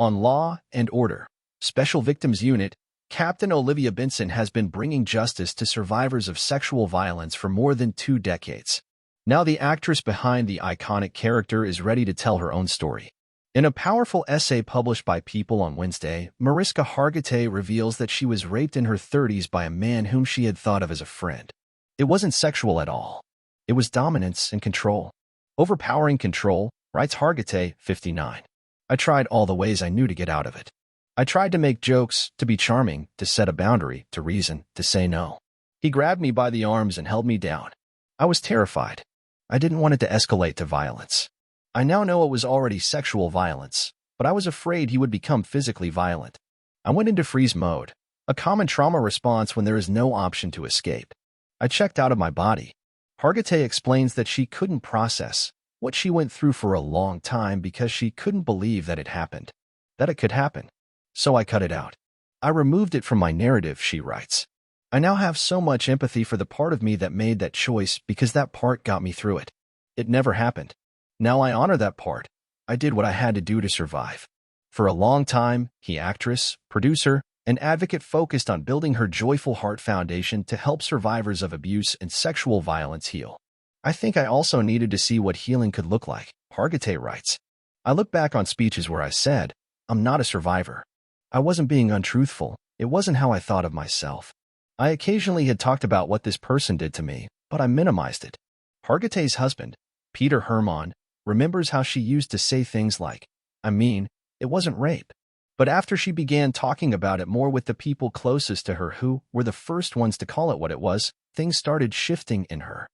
On Law and Order, Special Victims Unit, Captain Olivia Benson has been bringing justice to survivors of sexual violence for more than 2 decades. Now the actress behind the iconic character is ready to tell her own story. In a powerful essay published by People on Wednesday, Mariska Hargitay reveals that she was raped in her 30s by a man whom she had thought of as a friend. It wasn't sexual at all. It was dominance and control. Overpowering control, writes Hargitay, 59. I tried all the ways I knew to get out of it. I tried to make jokes, to be charming, to set a boundary, to reason, to say no. He grabbed me by the arms and held me down. I was terrified. I didn't want it to escalate to violence. I now know it was already sexual violence, but I was afraid he would become physically violent. I went into freeze mode, a common trauma response when there is no option to escape. I checked out of my body. Hargitay explains that she couldn't process what she went through for a long time because she couldn't believe that it happened, that it could happen. So I cut it out. I removed it from my narrative, she writes. I now have so much empathy for the part of me that made that choice because that part got me through it. It never happened. Now I honor that part. I did what I had to do to survive. For a long time, he, actress, producer, and advocate, focused on building her Joyful Heart Foundation to help survivors of abuse and sexual violence heal. I think I also needed to see what healing could look like, Hargitay writes. I look back on speeches where I said, I'm not a survivor. I wasn't being untruthful. It wasn't how I thought of myself. I occasionally had talked about what this person did to me, but I minimized it. Hargitay's husband, Peter Herman, remembers how she used to say things like, it wasn't rape. But after she began talking about it more with the people closest to her who were the first ones to call it what it was, things started shifting in her.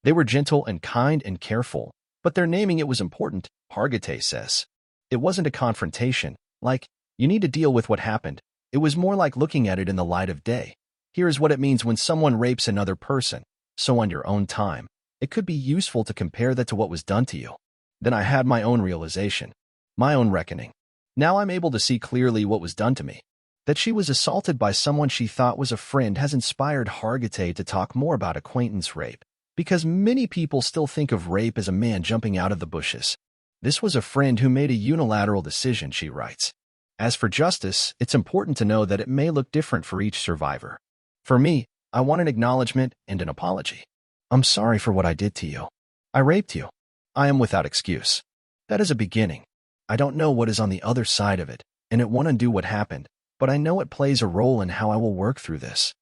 They were gentle and kind and careful, but their naming it was important, Hargitay says. It wasn't a confrontation, like, you need to deal with what happened. It was more like looking at it in the light of day. Here's what it means when someone rapes another person. So on your own time, it could be useful to compare that to what was done to you. Then I had my own realization, my own reckoning. Now I'm able to see clearly what was done to me. That she was assaulted by someone she thought was a friend has inspired Hargitay to talk more about acquaintance rape, because many people still think of rape as a man jumping out of the bushes. This was a friend who made a unilateral decision, she writes. As for justice, it's important to know that it may look different for each survivor. For me, I want an acknowledgement and an apology. I'm sorry for what I did to you. I raped you. I am without excuse. That is a beginning. I don't know what is on the other side of it, and it won't undo what happened, but I know it plays a role in how I will work through this.